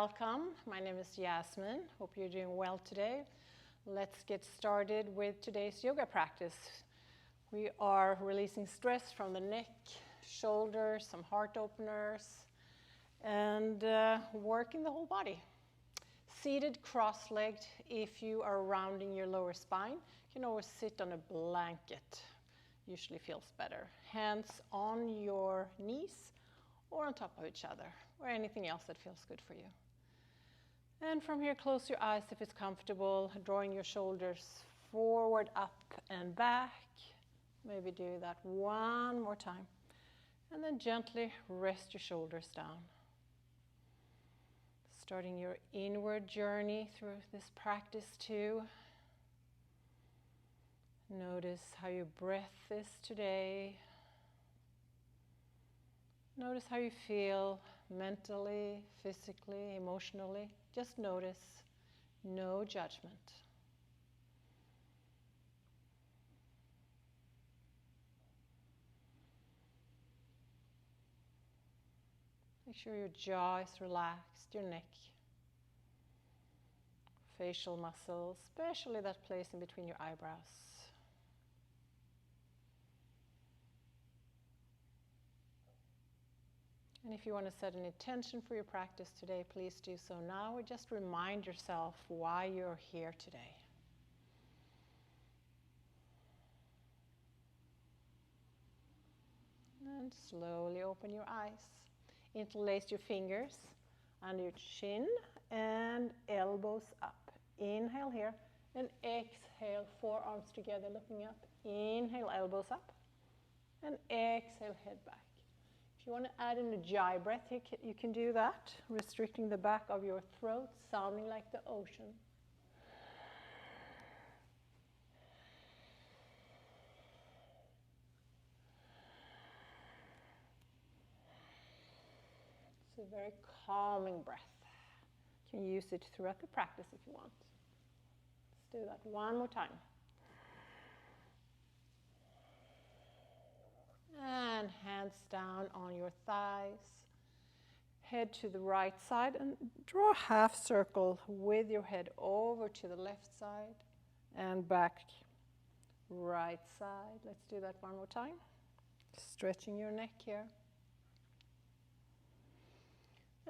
welcome. My name is Yasmin. Hope you're doing well today. Let's get started with today's yoga practice. We are releasing stress from the neck, shoulders, some heart openers, and working the whole body. Seated cross-legged, if you are rounding your lower spine, you can always sit on a blanket. Usually feels better. Hands on your knees or on top of each other, or anything else that feels good for you. And from here, close your eyes if it's comfortable, drawing your shoulders forward, up, and back. Maybe do that one more time. And then gently rest your shoulders down. Starting your inward journey through this practice too. Notice how your breath is today. Notice how you feel mentally, physically, emotionally. Just notice, no judgment. Make sure your jaw is relaxed, your neck, facial muscles, especially that place in between your eyebrows. And if you want to set an intention for your practice today, please do so now, or just remind yourself why you're here today. And slowly open your eyes. Interlace your fingers under your chin and elbows up. Inhale here and exhale, forearms together looking up. Inhale, elbows up, and exhale, head back. If you want to add in a ujjayi breath, you can do that, restricting the back of your throat, sounding like the ocean. It's a very calming breath. You can use it throughout the practice if you want. Let's do that one more time. And hands down on your thighs. Head to the right side and draw a half circle with your head over to the left side and back. Right side. Let's do that one more time. Stretching your neck here.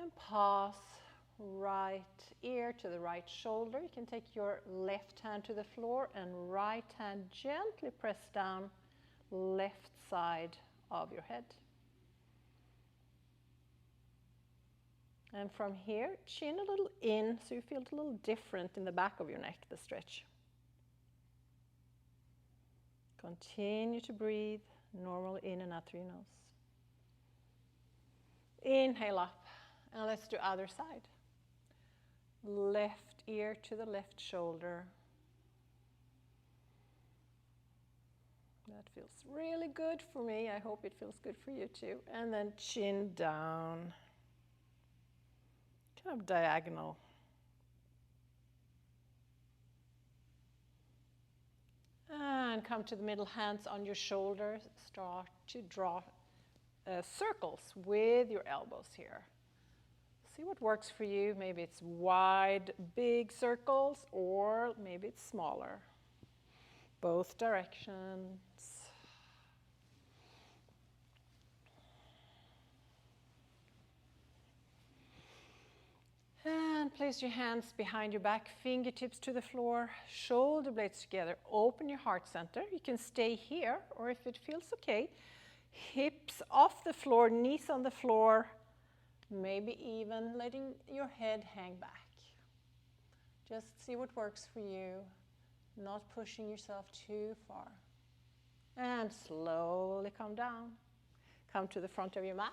And pass right ear to the right shoulder. You can take your left hand to the floor and right hand gently press down left side of your head. And from here, chin a little in so you feel it a little different in the back of your neck, the stretch. Continue to breathe normal in and out through your nose. Inhale up, and let's do other side. Left ear to the left shoulder. That feels really good for me. I hope it feels good for you too. And then chin down. Kind of diagonal. And come to the middle, hands on your shoulders. Start to draw circles with your elbows here. See what works for you. Maybe it's wide, big circles, or maybe it's smaller. Both directions. And place your hands behind your back, fingertips to the floor, shoulder blades together. Open your heart center. You can stay here, or if it feels okay, hips off the floor, knees on the floor, maybe even letting your head hang back. Just see what works for you, not pushing yourself too far. And slowly come down. Come to the front of your mat.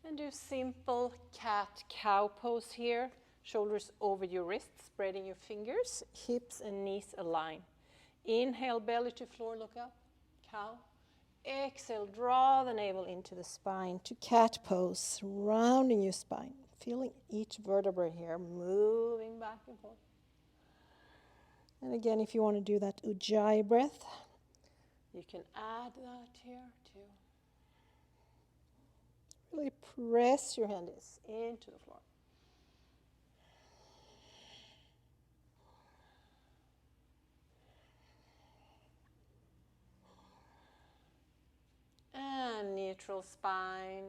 And do simple cat-cow pose here. Shoulders over your wrists, spreading your fingers, hips and knees align. Inhale, belly to floor, look up, cow. Exhale, draw the navel into the spine to cat pose, rounding your spine. Feeling each vertebra here, moving back and forth. And again, if you want to do that ujjayi breath, you can add that here too. Really press your hands into the floor. And neutral spine.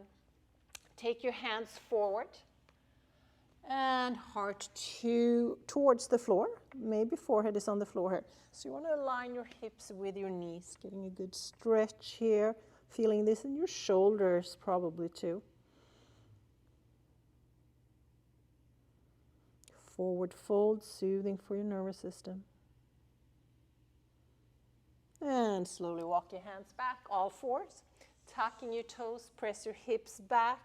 Take your hands forward and heart towards the floor. Maybe forehead is on the floor here. So you want to align your hips with your knees, getting a good stretch here, feeling this in your shoulders probably too. Forward fold, soothing for your nervous system. And slowly walk your hands back, all fours. Tucking your toes, press your hips back.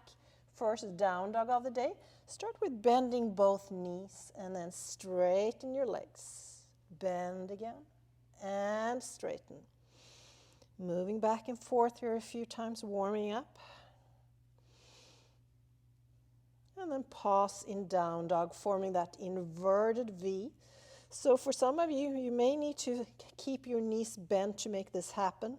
First down dog of the day. Start with bending both knees and then straighten your legs. Bend again and straighten. Moving back and forth here a few times, warming up. And then pause in down dog, forming that inverted V. So for some of you, you may need to keep your knees bent to make this happen.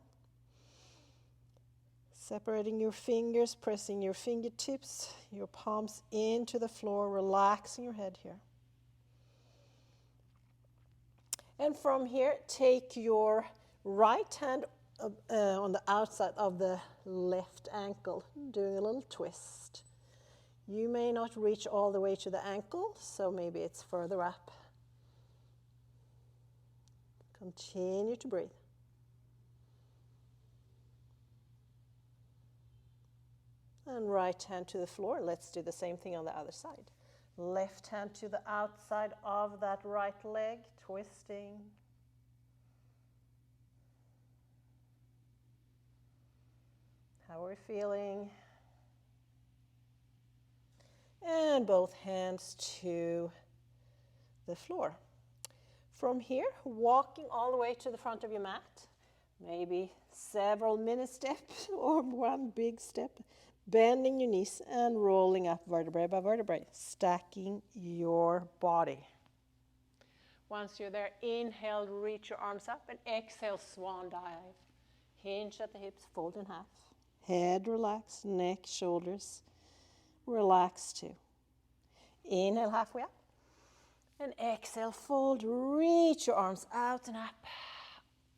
Separating your fingers, pressing your fingertips, your palms into the floor, relaxing your head here. And from here, take your right hand on the outside of the left ankle, doing a little twist. You may not reach all the way to the ankle, so maybe it's further up. Continue to breathe. And right hand to the floor. Let's do the same thing on the other side. Left hand to the outside of that right leg, twisting. How are we feeling? And both hands to the floor. From here, walking all the way to the front of your mat. Maybe several mini steps or one big step. Bending your knees and rolling up vertebrae by vertebrae, stacking your body. Once you're there, inhale, reach your arms up, and exhale, swan dive. Hinge at the hips, fold in half. Head relaxed, neck, shoulders relax too. Inhale, halfway up. And exhale, fold, reach your arms out and up.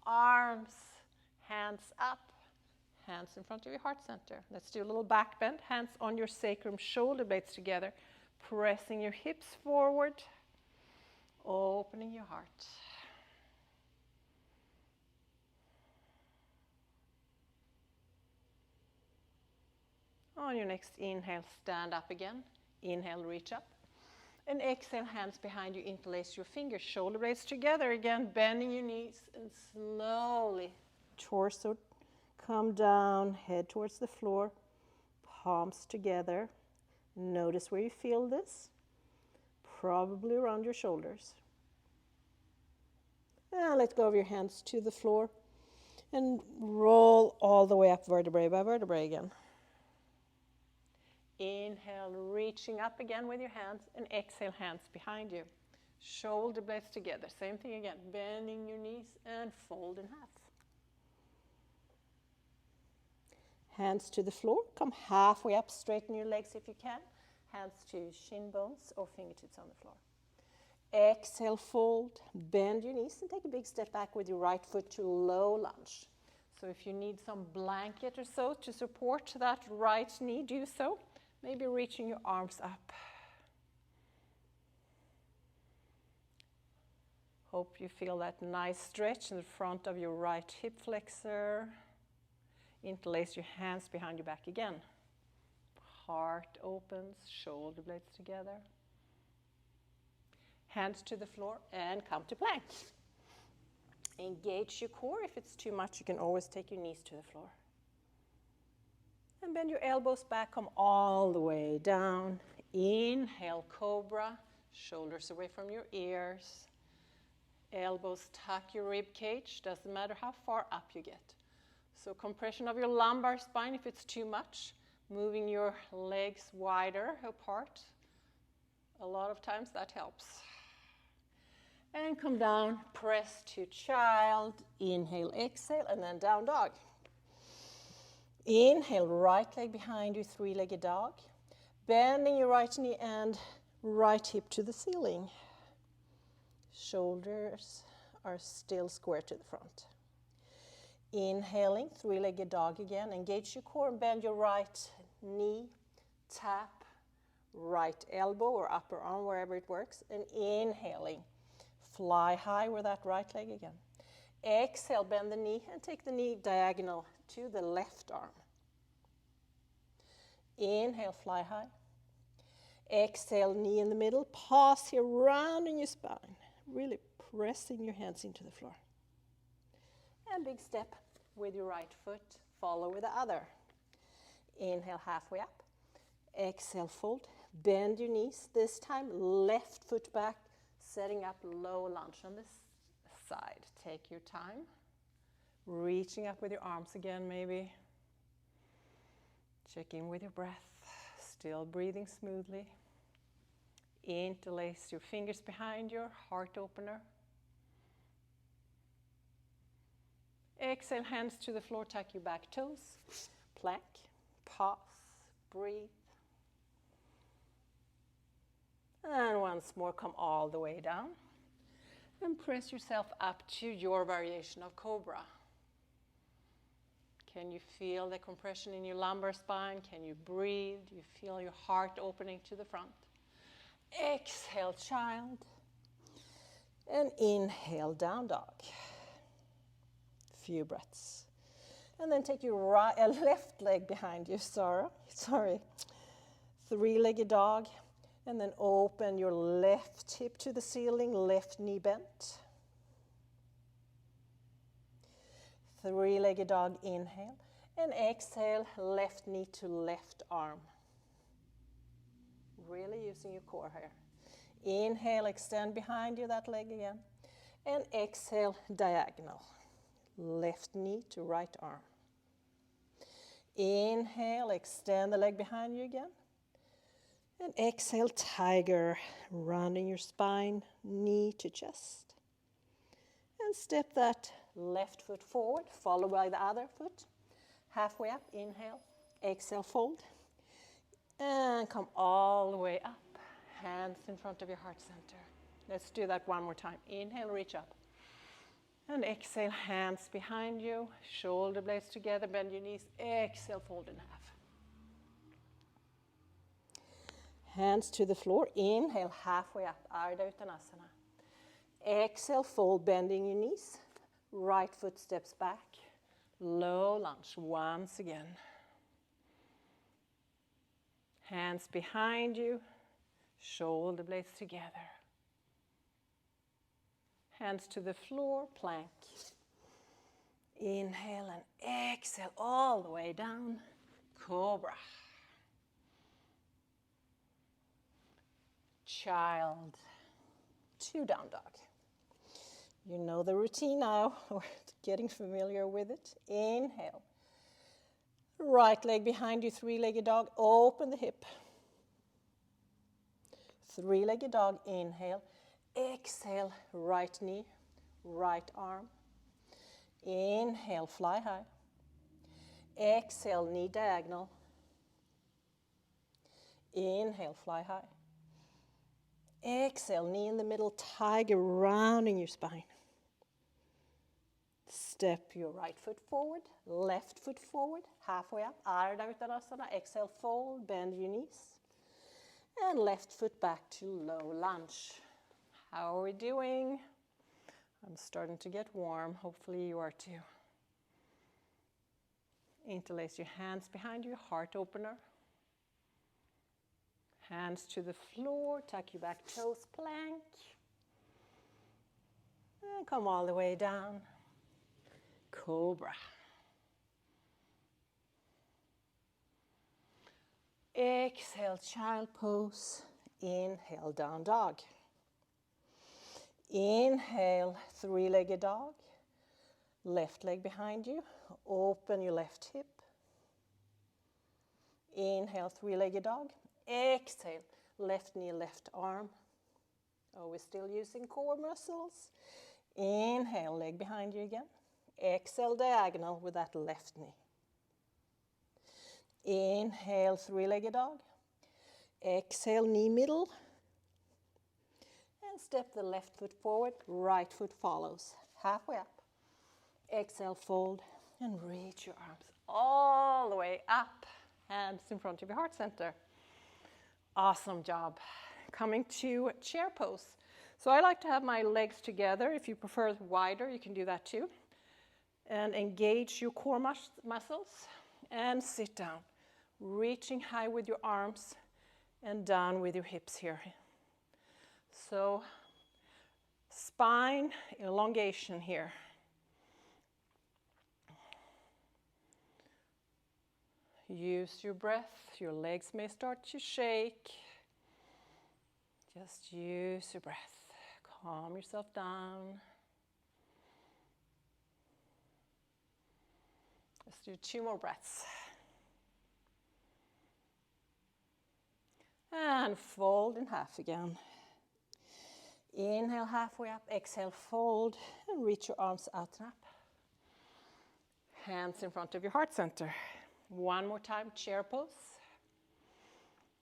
Arms, hands up. Hands in front of your heart center. Let's do a little back bend. Hands on your sacrum, shoulder blades together. Pressing your hips forward. Opening your heart. On your next inhale, stand up again. Inhale, reach up. And exhale, hands behind you. Interlace your fingers, shoulder blades together again. Bending your knees and slowly torso come down, head towards the floor, palms together. Notice where you feel this. Probably around your shoulders. And let go of your hands to the floor and roll all the way up vertebrae by vertebrae again. Inhale, reaching up again with your hands, and exhale, hands behind you. Shoulder blades together. Same thing again. Bending your knees and fold in half. Hands to the floor. Come halfway up. Straighten your legs if you can. Hands to shin bones or fingertips on the floor. Exhale, fold. Bend your knees and take a big step back with your right foot to low lunge. So if you need some blanket or so to support that right knee, do so. Maybe reaching your arms up. Hope you feel that nice stretch in the front of your right hip flexor. Interlace your hands behind your back again. Heart opens, shoulder blades together. Hands to the floor and come to plank. Engage your core. If it's too much, you can always take your knees to the floor. And bend your elbows back, come all the way down. Inhale, cobra, shoulders away from your ears. Elbows tuck your rib cage, doesn't matter how far up you get. So compression of your lumbar spine if it's too much. Moving your legs wider apart. A lot of times that helps. And come down, press to child. Inhale, exhale, and then down dog. Inhale, right leg behind you, three-legged dog. Bending your right knee and right hip to the ceiling. Shoulders are still square to the front. Inhaling, three-legged dog again. Engage your core and bend your right knee. Tap right elbow or upper arm, wherever it works. And inhaling, fly high with that right leg again. Exhale, bend the knee and take the knee diagonal to the left arm. Inhale, fly high. Exhale, knee in the middle. Pause here, rounding your spine. Really pressing your hands into the floor. And big step with your right foot. Follow with the other. Inhale, halfway up. Exhale, fold. Bend your knees. This time, left foot back, setting up low lunge on this side. Take your time. Reaching up with your arms again, maybe. Check in with your breath. Still breathing smoothly. Interlace your fingers behind your heart opener. Exhale, hands to the floor, tuck your back toes. Plank, pause, breathe. And once more, come all the way down. And press yourself up to your variation of cobra. Can you feel the compression in your lumbar spine? Can you breathe? Do you feel your heart opening to the front? Exhale, child. And inhale, down dog. Few breaths. And then take your left leg behind you, sorry. Three-legged dog. And then open your left hip to the ceiling, left knee bent. Three-legged dog, inhale. And exhale, left knee to left arm. Really using your core here. Inhale, extend behind you, that leg again. And exhale, diagonal. Left knee to right arm. Inhale, extend the leg behind you again. And exhale, tiger, rounding your spine, knee to chest. And step that left foot forward, followed by the other foot. Halfway up, inhale, exhale, fold. And come all the way up, hands in front of your heart center. Let's do that one more time. Inhale, reach up. And exhale, hands behind you, shoulder blades together, bend your knees. Exhale, fold in half. Hands to the floor. Inhale, halfway up, Ardha Uttanasana. Exhale, fold, bending your knees. Right foot steps back. Low lunge once again. Hands behind you, shoulder blades together. Hands to the floor, plank. Inhale and exhale all the way down, cobra. Child, two down dog. You know the routine now, or getting familiar with it. Inhale. Right leg behind you, three-legged dog. Open the hip. Three-legged dog, inhale. Exhale, right knee, right arm. Inhale, fly high. Exhale, knee diagonal. Inhale, fly high. Exhale, knee in the middle, tiger, rounding your spine. Step your right foot forward, left foot forward, halfway up, Ardha Uttanasana. Exhale, fold, bend your knees. And left foot back to low lunge. How are we doing? I'm starting to get warm. Hopefully you are too. Interlace your hands behind you, heart opener. Hands to the floor, tuck your back toes, plank. And come all the way down. Cobra. Exhale, child pose. Inhale, down dog. Inhale, three-legged dog. Left leg behind you. Open your left hip. Inhale, three-legged dog. Exhale, left knee, left arm. Oh, we're still using core muscles. Inhale, leg behind you again. Exhale, diagonal with that left knee. Inhale, three-legged dog. Exhale, knee middle. And step the left foot forward, right foot follows. Halfway up. Exhale, fold, and reach your arms all the way up. Hands in front of your heart center. Awesome job. Coming to chair pose. So I like to have my legs together. If you prefer wider, you can do that too. And engage your core muscles and sit down. Reaching high with your arms and down with your hips here. So spine elongation here. Use your breath. Your legs may start to shake. Just use your breath. Calm yourself down. Let's do 2 more breaths. And fold in half again. Inhale, halfway up. Exhale, fold. And reach your arms out and up. Hands in front of your heart center. 1 more time, chair pose.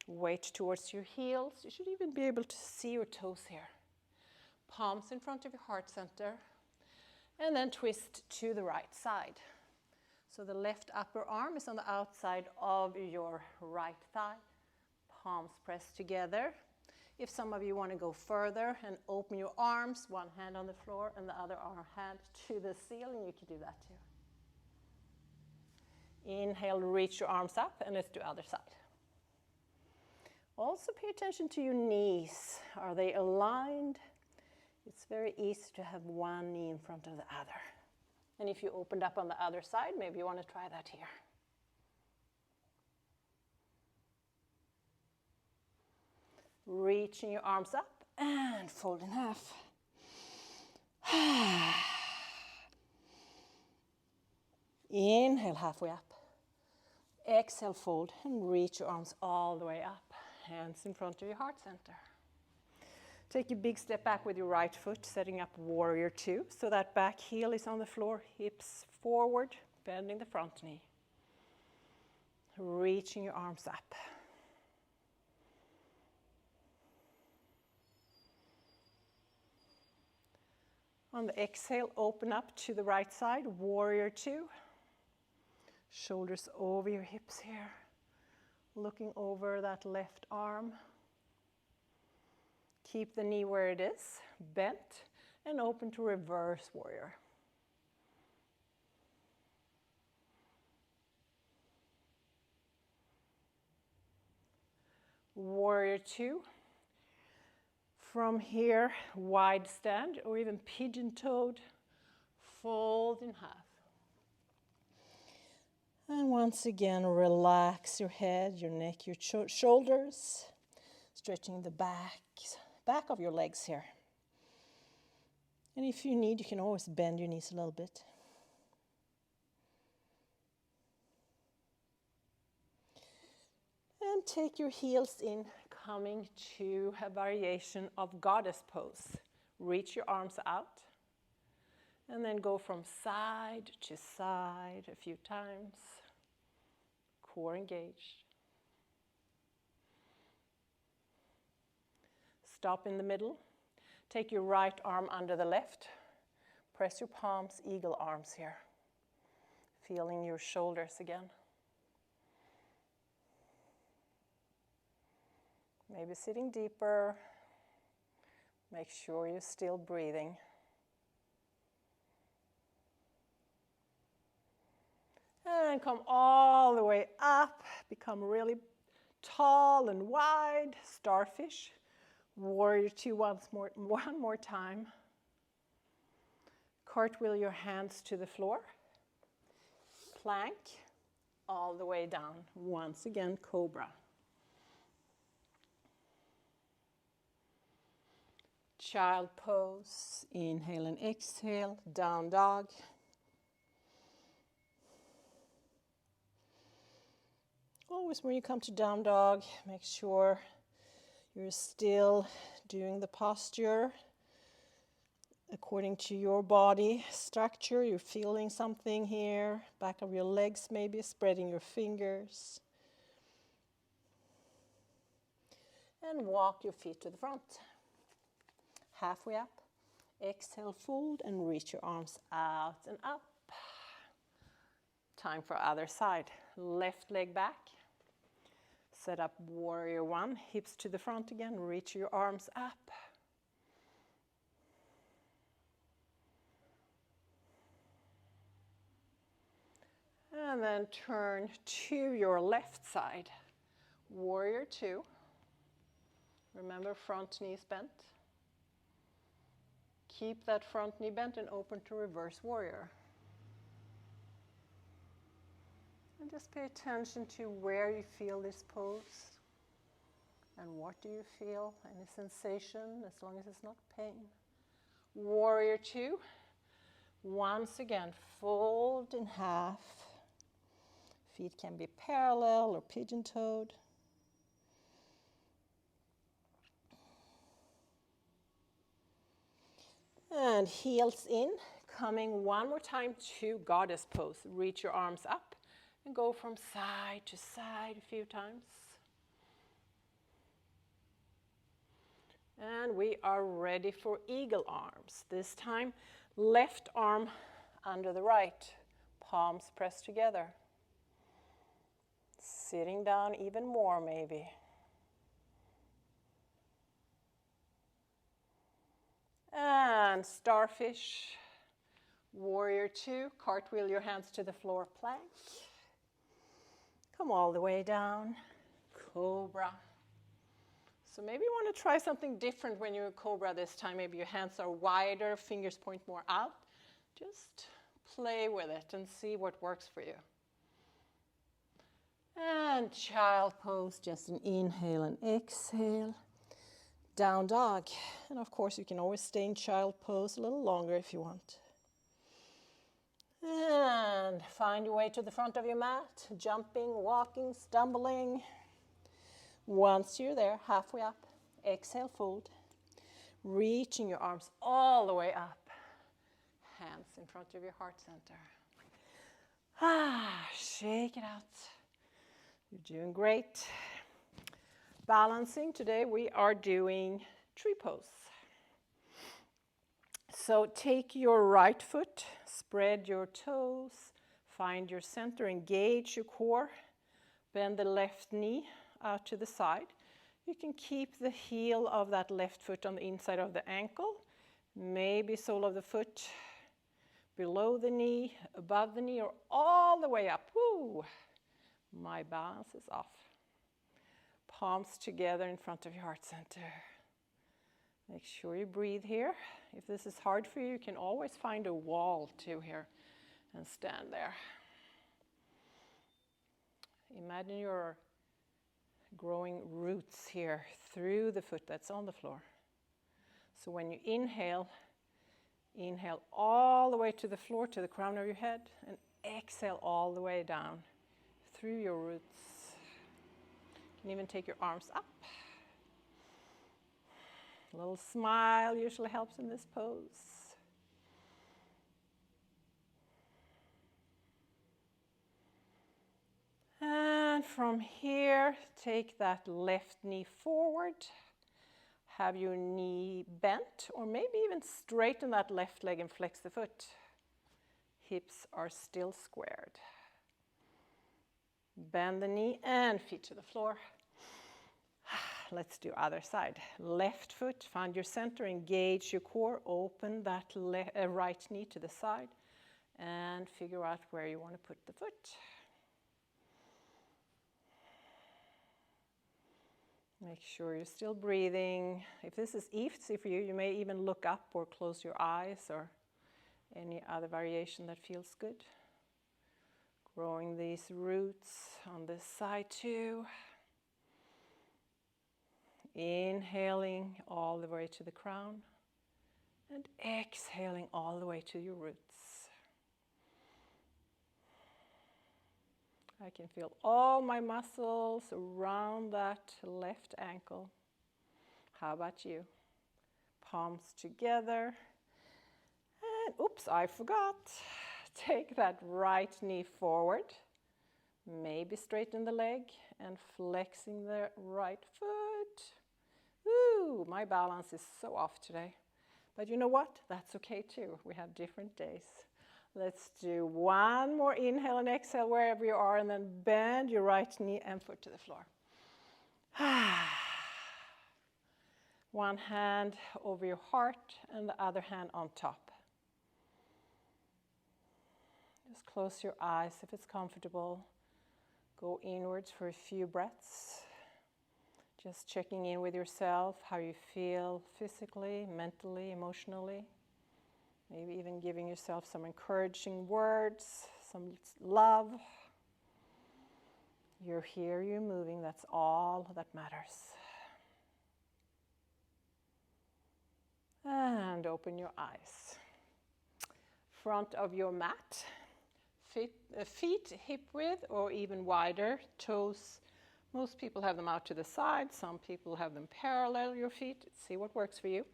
Weight towards your heels. You should even be able to see your toes here. Palms in front of your heart center. And then twist to the right side. So the left upper arm is on the outside of your right thigh. Palms pressed together. If some of you want to go further and open your arms, one hand on the floor and the other hand to the ceiling, you can do that too. Inhale, reach your arms up, and let's do other side. Also pay attention to your knees. Are they aligned? It's very easy to have one knee in front of the other. And if you opened up on the other side, maybe you want to try that here. Reaching your arms up and fold in half. Inhale, halfway up. Exhale, fold, and reach your arms all the way up. Hands in front of your heart center. Take a big step back with your right foot, setting up warrior 2. So that back heel is on the floor, hips forward, bending the front knee. Reaching your arms up. On the exhale, open up to the right side, warrior 2. Shoulders over your hips here. Looking over that left arm. Keep the knee where it is, bent, and open to reverse warrior. Warrior 2. From here, wide stand or even pigeon-toed, fold in half. And once again, relax your head, your neck, your shoulders, stretching the back of your legs here. And if you need, you can always bend your knees a little bit. And take your heels in, coming to a variation of goddess pose. Reach your arms out. And then go from side to side a few times. Core engaged. Stop in the middle. Take your right arm under the left. Press your palms, eagle arms here. Feeling your shoulders again. Maybe sitting deeper. Make sure you're still breathing. And come all the way up. Become really tall and wide. Starfish. Warrior 2 one more time. Cartwheel your hands to the floor. Plank all the way down. Once again, cobra. Child pose. Inhale and exhale. Down dog. Always when you come to down dog, make sure you're still doing the posture according to your body structure. You're feeling something here, back of your legs maybe, spreading your fingers. And walk your feet to the front. Halfway up. Exhale, fold and reach your arms out and up. Time for other side. Left leg back. Set up warrior one. Hips to the front again. Reach your arms up. And then turn to your left side. Warrior two. Remember, front knees bent. Keep that front knee bent and open to reverse warrior. And just pay attention to where you feel this pose. And what do you feel? Any sensation, as long as it's not pain. Warrior two. Once again, fold in half. Feet can be parallel or pigeon-toed. And heels in, coming one more time to goddess pose. Reach your arms up and go from side to side a few times. And we are ready for eagle arms. This time, left arm under the right, palms pressed together. Sitting down even more maybe. And starfish, warrior two, cartwheel your hands to the floor, plank. Come all the way down, cobra. So maybe you want to try something different when you're a cobra this time. Maybe your hands are wider, fingers point more out. Just play with it and see what works for you. And child pose, just an inhale and exhale. Down dog. And of course you can always stay in child pose a little longer if you want. And find your way to the front of your mat. Jumping, walking, stumbling. Once you're there, halfway up, exhale, fold. Reaching your arms all the way up. Hands in front of your heart center. Shake it out. You're doing great. Balancing, today we are doing tree pose. So take your right foot, spread your toes, find your center, engage your core, bend the left knee out to the side. You can keep the heel of that left foot on the inside of the ankle, maybe sole of the foot below the knee, above the knee, or all the way up. Woo! My balance is off. Palms together in front of your heart center. Make sure you breathe here. If this is hard for you, you can always find a wall too here and stand there. Imagine your growing roots here through the foot that's on the floor. So when you inhale, inhale all the way to the floor, to the crown of your head, and exhale all the way down through your roots. You can even take your arms up. A little smile usually helps in this pose. And from here, take that left knee forward. Have your knee bent, or maybe even straighten that left leg and flex the foot. Hips are still squared. Bend the knee and feet to the floor. Let's do other side. Left foot, find your center, engage your core, open that right knee to the side, and figure out where you want to put the foot. Make sure you're still breathing. If this is easy for you, you may even look up or close your eyes or any other variation that feels good. Growing these roots on this side too. Inhaling all the way to the crown and exhaling all the way to your roots. I can feel all my muscles around that left ankle. How about you? Palms together. And oops, I forgot. Take that right knee forward. Maybe straighten the leg and flexing the right foot. Ooh, my balance is so off today. But you know what? That's okay too. We have different days. Let's do one more inhale and exhale wherever you are, and then bend your right knee and foot to the floor. One hand over your heart and the other hand on top. Just close your eyes if it's comfortable. Go inwards for a few breaths. Just checking in with yourself, how you feel physically, mentally, emotionally. Maybe even giving yourself some encouraging words, some love. You're here, you're moving, that's all that matters. And open your eyes. Front of your mat, feet hip width or even wider, toes. Most people have them out to the side, some people have them parallel your feet. See what works for you.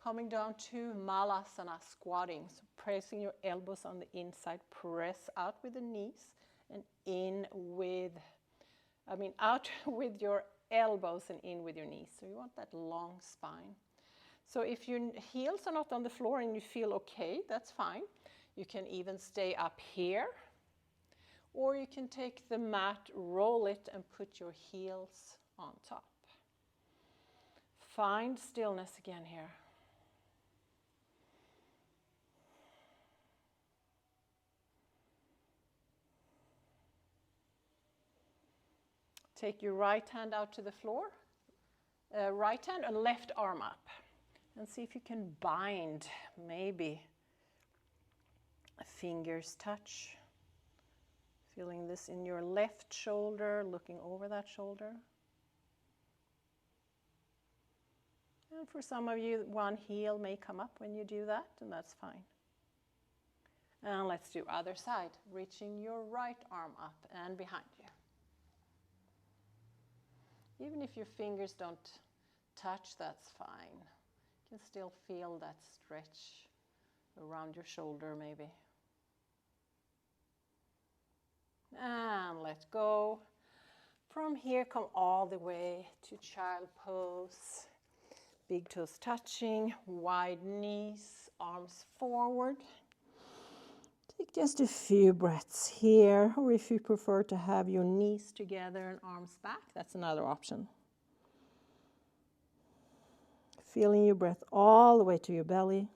Coming down to Malasana, squatting. So pressing your elbows on the inside, press out with the knees and out with your elbows and in with your knees. So you want that long spine. So if your heels are not on the floor and you feel okay, that's fine. You can even stay up here. Or you can take the mat, roll it, and put your heels on top. Find stillness again here. Take your right hand out to the floor. Right hand and left arm up. And see if you can bind, maybe fingers touch. Feeling this in your left shoulder, looking over that shoulder. And for some of you, one heel may come up when you do that, and that's fine. And let's do other side, reaching your right arm up and behind you. Even if your fingers don't touch, that's fine. You can still feel that stretch around your shoulder maybe. And let go. From here, come all the way to child pose. Big toes touching, wide knees, arms forward. Take just a few breaths here, or if you prefer to have your knees together and arms back, that's another option. Feeling your breath all the way to your belly.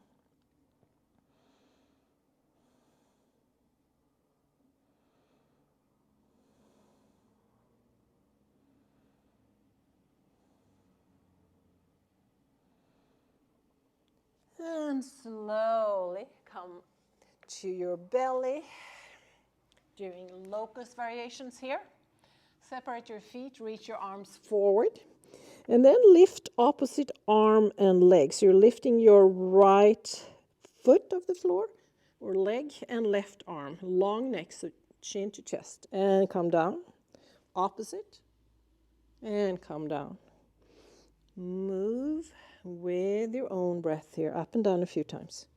And slowly come to your belly, doing locust variations here. Separate your feet, reach your arms forward, and then lift opposite arm and leg. So you're lifting your right foot off the floor, or leg, and left arm. Long neck, so chin to chest. And come down. Opposite. And come down. Move with your own breath here, up and down a few times.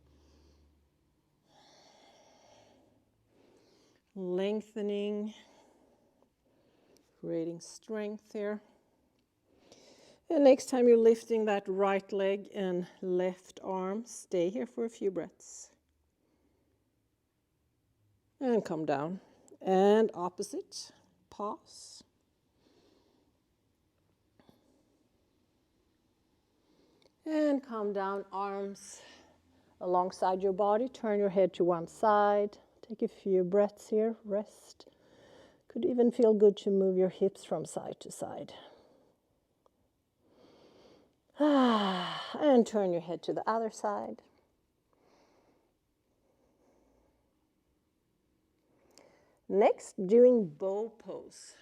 Lengthening, creating strength here. And next time you're lifting that right leg and left arm, stay here for a few breaths. And come down. And opposite, pause. And come down, arms alongside your body. Turn your head to one side. Take a few breaths here, rest. Could even feel good to move your hips from side to side. And turn your head to the other side. Next, doing bow pose,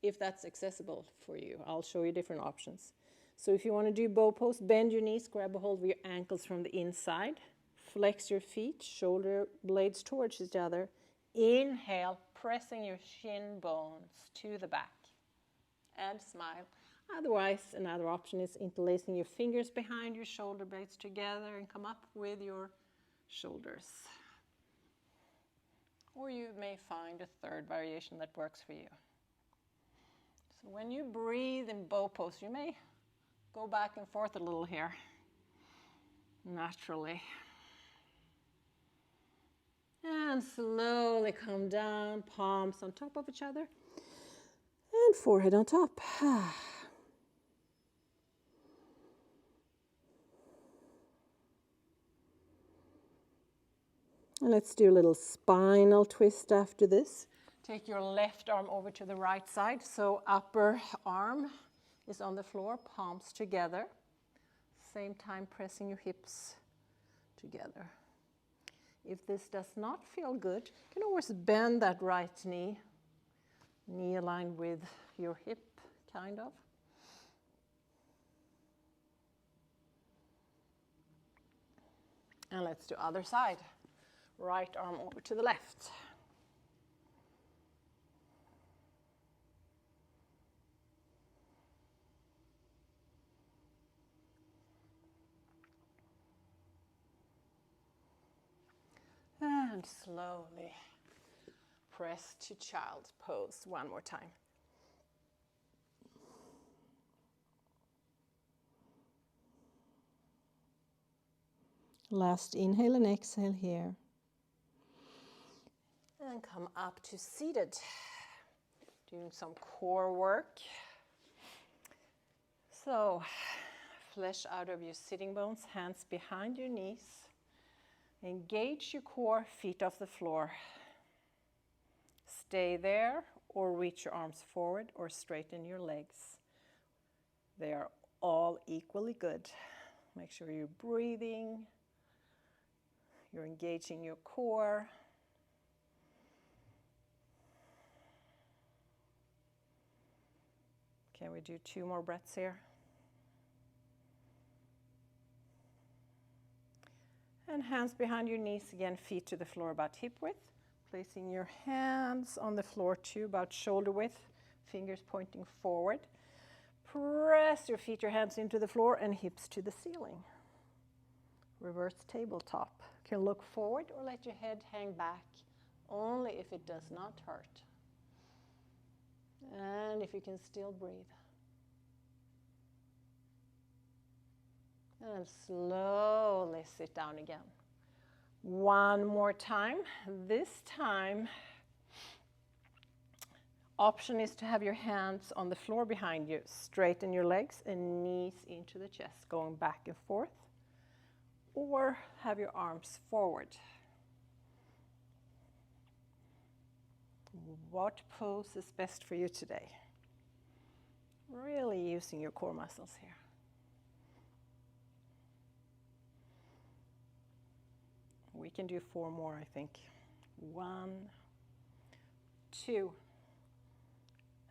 if that's accessible for you. I'll show you different options. So if you want to do bow pose, bend your knees, grab a hold of your ankles from the inside. Flex your feet, shoulder blades towards each other. Inhale, pressing your shin bones to the back. And smile. Otherwise, another option is interlacing your fingers behind your shoulder blades together and come up with your shoulders. Or you may find a third variation that works for you. So when you breathe in bow pose, you may go back and forth a little here, naturally. And slowly come down, palms on top of each other, and forehead on top. And let's do a little spinal twist after this. Take your left arm over to the right side, so upper arm is on the floor, palms together. Same time pressing your hips together. If this does not feel good, you can always bend that right knee, knee aligned with your hip, kind of. And let's do other side. Right arm over to the left. And slowly press to child's pose one more time. Last inhale and exhale here. And come up to seated. Doing some core work. So, flesh out of your sitting bones, hands behind your knees. Engage your core, feet off the floor. Stay there or reach your arms forward or straighten your legs. They are all equally good. Make sure you're breathing. You're engaging your core. Can we do 2 more breaths here? And hands behind your knees again, feet to the floor about hip width. Placing your hands on the floor too, about shoulder width, fingers pointing forward. Press your feet, your hands into the floor and hips to the ceiling. Reverse tabletop. You can look forward or let your head hang back, only if it does not hurt. And if you can still breathe. And slowly sit down again. One more time. This time, option is to have your hands on the floor behind you. Straighten your legs and knees into the chest, going back and forth. Or have your arms forward. What pose is best for you today? Really using your core muscles here. We can do 4 more, I think. 1, 2,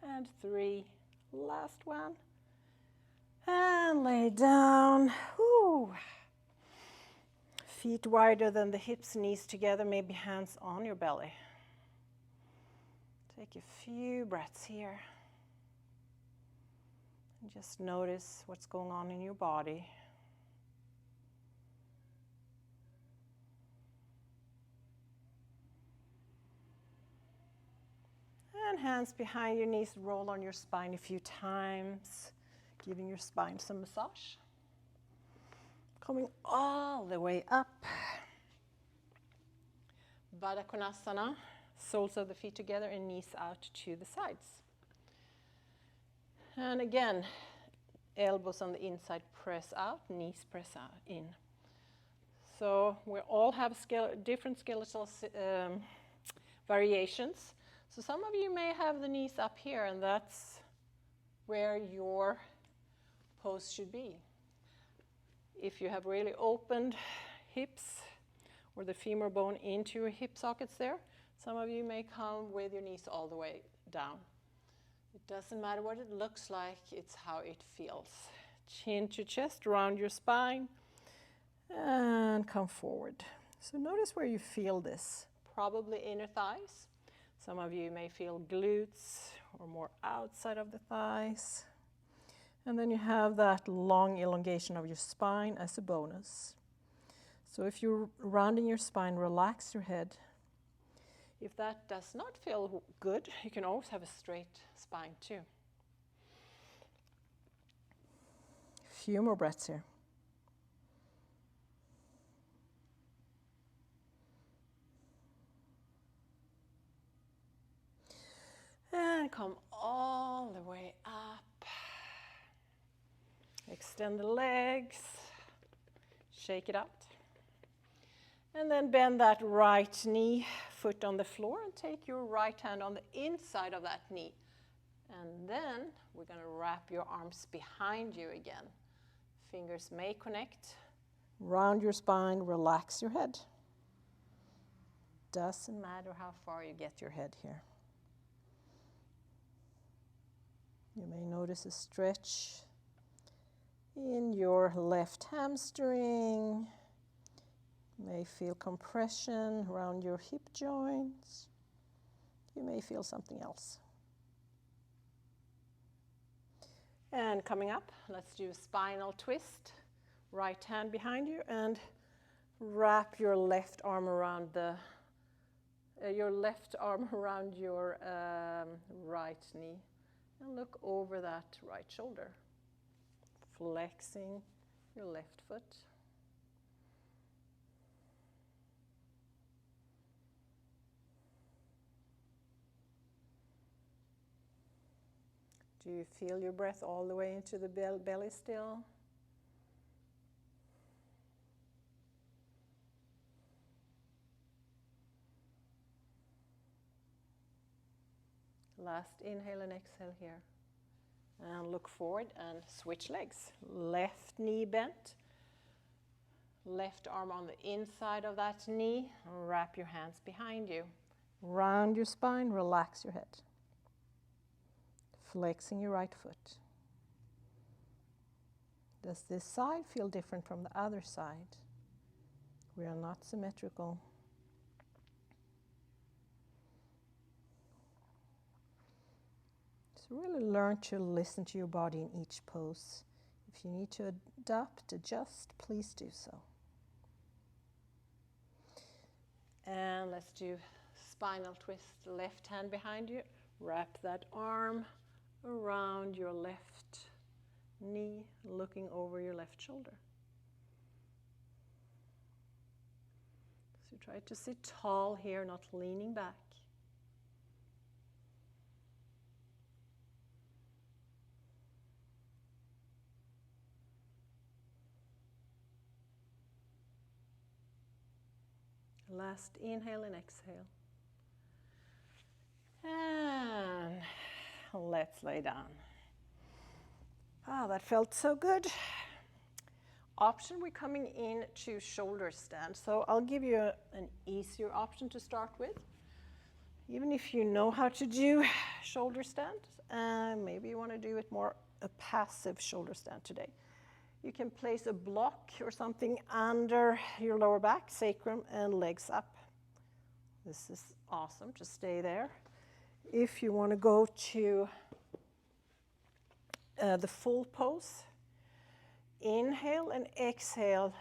and 3. Last one. And lay down. Woo. Feet wider than the hips, knees together, maybe hands on your belly. Take a few breaths here. And just notice what's going on in your body. And hands behind your knees, roll on your spine a few times, giving your spine some massage. Coming all the way up. Baddha Konasana, soles of the feet together and knees out to the sides. And again, elbows on the inside, press out, knees press out, in. So we all have different skeletal variations. So some of you may have the knees up here, and that's where your pose should be. If you have really opened hips or the femur bone into your hip sockets there, some of you may come with your knees all the way down. It doesn't matter what it looks like, it's how it feels. Chin to chest, round your spine, and come forward. So notice where you feel this. Probably inner thighs. Some of you may feel glutes or more outside of the thighs. And then you have that long elongation of your spine as a bonus. So if you're rounding your spine, relax your head. If that does not feel good, you can always have a straight spine too. Few more breaths here. And come all the way up. Extend the legs. Shake it out. And then bend that right knee, foot on the floor, and take your right hand on the inside of that knee. And then we're going to wrap your arms behind you again. Fingers may connect. Round your spine, relax your head. Doesn't matter how far you get your head here. You may notice a stretch in your left hamstring. You may feel compression around your hip joints. You may feel something else. And coming up, let's do a spinal twist. Right hand behind you and wrap your left arm around your right knee and look over that right shoulder, flexing your left foot. Do you feel your breath all the way into the belly still? Last inhale and exhale here. And look forward and switch legs. Left knee bent. Left arm on the inside of that knee. Wrap your hands behind you. Round your spine, relax your head. Flexing your right foot. Does this side feel different from the other side? We are not symmetrical. So really learn to listen to your body in each pose. If you need to adapt, adjust, please do so. And let's do spinal twist. Left hand behind you. Wrap that arm around your left knee, looking over your left shoulder. So try to sit tall here, not leaning back. Last inhale and exhale. And let's lay down. That felt so good. Option, we're coming into shoulder stand. So I'll give you an easier option to start with. Even if you know how to do shoulder stand, maybe you want to do it more a passive shoulder stand today. You can place a block or something under your lower back, sacrum, and legs up. This is awesome. Just stay there. If you want to go to the full pose, inhale and exhale,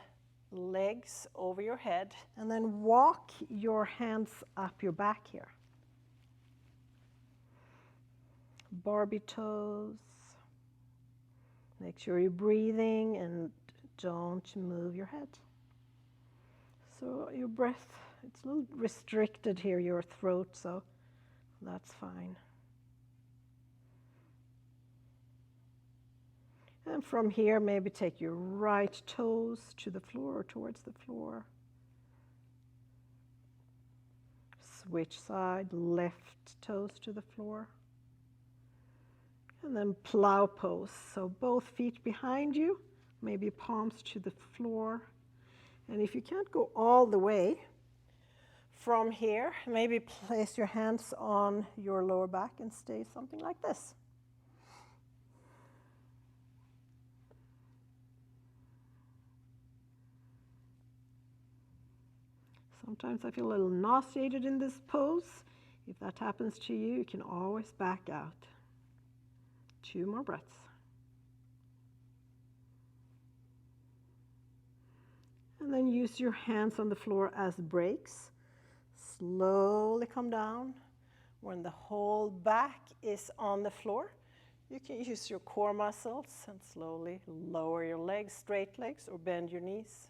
legs over your head, and then walk your hands up your back here. Barbie toes. Make sure you're breathing and don't move your head. So your breath, it's a little restricted here, your throat, so that's fine. And from here, maybe take your right toes to the floor or towards the floor. Switch side, left toes to the floor. And then plow pose. So both feet behind you, maybe palms to the floor. And if you can't go all the way from here, maybe place your hands on your lower back and stay something like this. Sometimes I feel a little nauseated in this pose. If that happens to you, you can always back out. 2 more breaths. And then use your hands on the floor as brakes. Slowly come down. When the whole back is on the floor, You can use your core muscles and slowly lower your legs, straight legs, or bend your knees.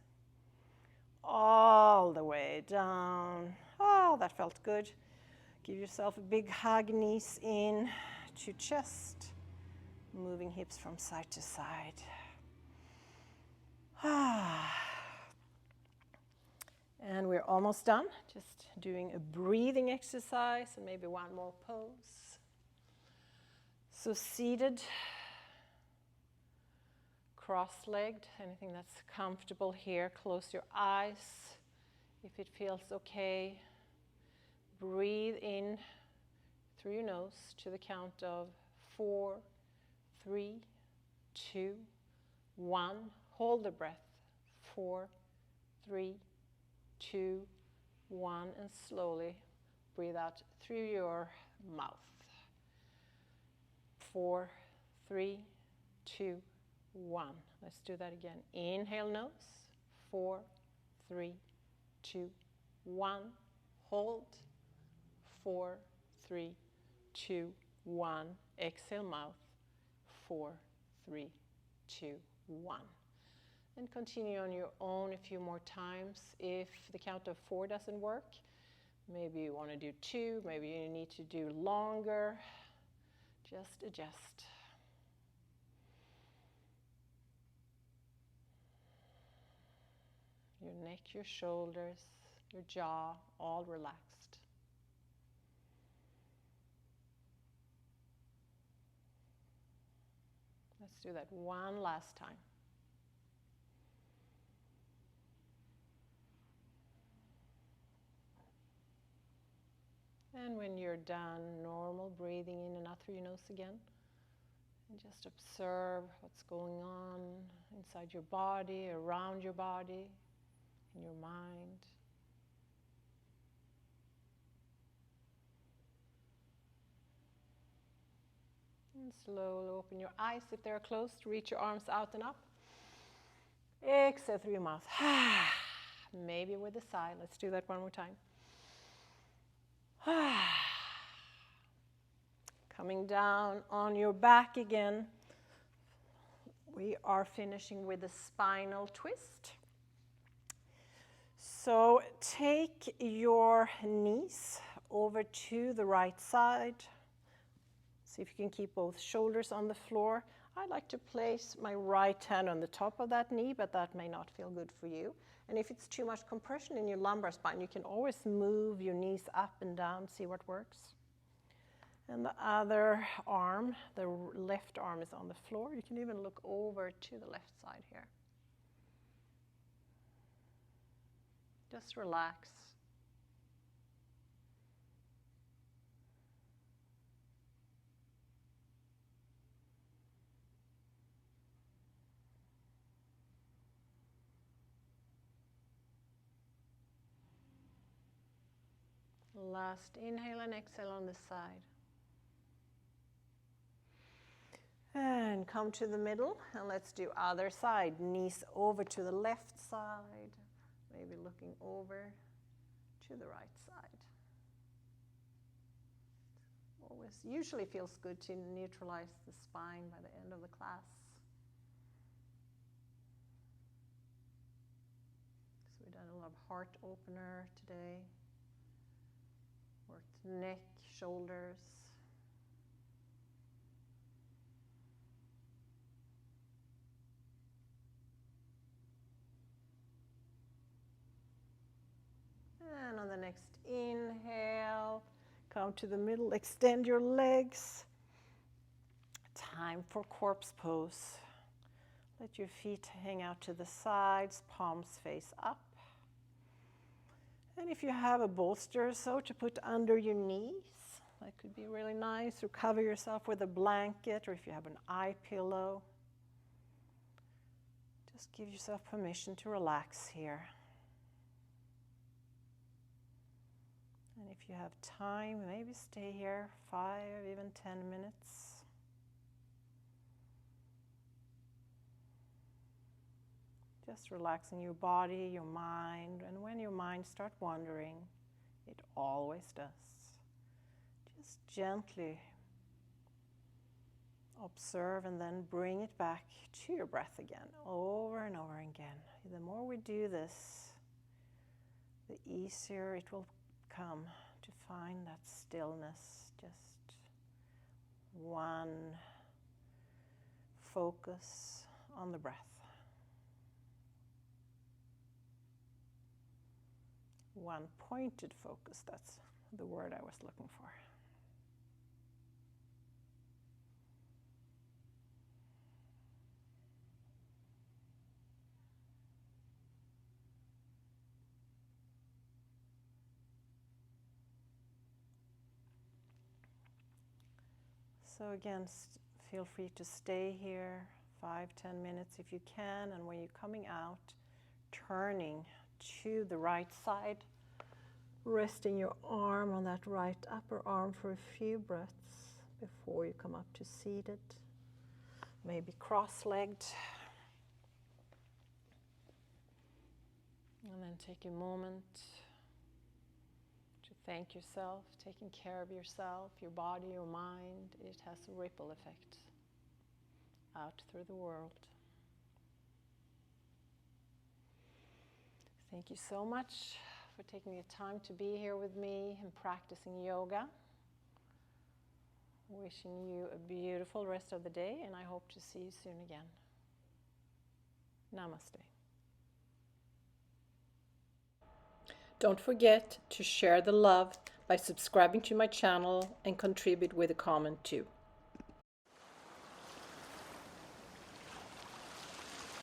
All the way down. Oh, that felt good. Give yourself a big hug, knees in to chest. Moving hips from side to side. And we're almost done. Just doing a breathing exercise and maybe one more pose. So seated, cross-legged, anything that's comfortable here. Close your eyes if it feels okay. Breathe in through your nose to the count of 4, 3, 2, 1. Hold the breath. 4, 3, 2, 1. And slowly breathe out through your mouth. 4, 3, 2, 1. Let's do that again. Inhale nose. 4, 3, 2, 1. Hold. 4, 3, 2, 1. Exhale mouth. 4, 3, 2, 1. And continue on your own a few more times. If the count of 4 doesn't work, maybe you want to do 2, maybe you need to do longer. Just adjust. Your neck, your shoulders, your jaw, all relaxed. Let's do that one last time. And when you're done, normal breathing in and out through your nose again. And just observe what's going on inside your body, around your body, in your mind. And slowly open your eyes if they're closed. Reach your arms out and up. Exhale through your mouth. Maybe with a sigh. Let's do that one more time. Coming down on your back again. We are finishing with a spinal twist. So take your knees over to the right side. See if you can keep both shoulders on the floor. I like to place my right hand on the top of that knee, but that may not feel good for you. And if it's too much compression in your lumbar spine, you can always move your knees up and down, see what works. And the other arm, the left arm is on the floor. You can even look over to the left side here. Just relax. Last inhale and exhale on this side. And come to the middle, and let's do other side. Knees over to the left side, maybe looking over to the right side. Always usually feels good to neutralize the spine by the end of the class. So we've done a lot of heart opener today. Worked neck, shoulders. And on the next inhale, come to the middle, extend your legs. Time for corpse pose. Let your feet hang out to the sides, palms face up. And if you have a bolster, so to put under your knees, that could be really nice. Or cover yourself with a blanket, or if you have an eye pillow. Just give yourself permission to relax here. And if you have time, maybe stay here 5, even 10 minutes. Just relaxing your body, your mind, and when your mind starts wandering, it always does. Just gently Observe and then bring it back to your breath again, over and over again. The more we do this, the easier it will come to find that stillness, just one focus on the breath. One pointed focus, that's the word I was looking for. So again, feel free to stay here 5-10 minutes if you can, and when you're coming out, turning to the right side, resting your arm on that right upper arm for a few breaths before you come up to seated, maybe cross-legged. And then take a moment to thank yourself, taking care of yourself, your body, your mind. It has a ripple effect out through the world. Thank you so much for taking the time to be here with me and practicing yoga. Wishing you a beautiful rest of the day, and I hope to see you soon again. Namaste. Don't forget to share the love by subscribing to my channel and contribute with a comment too.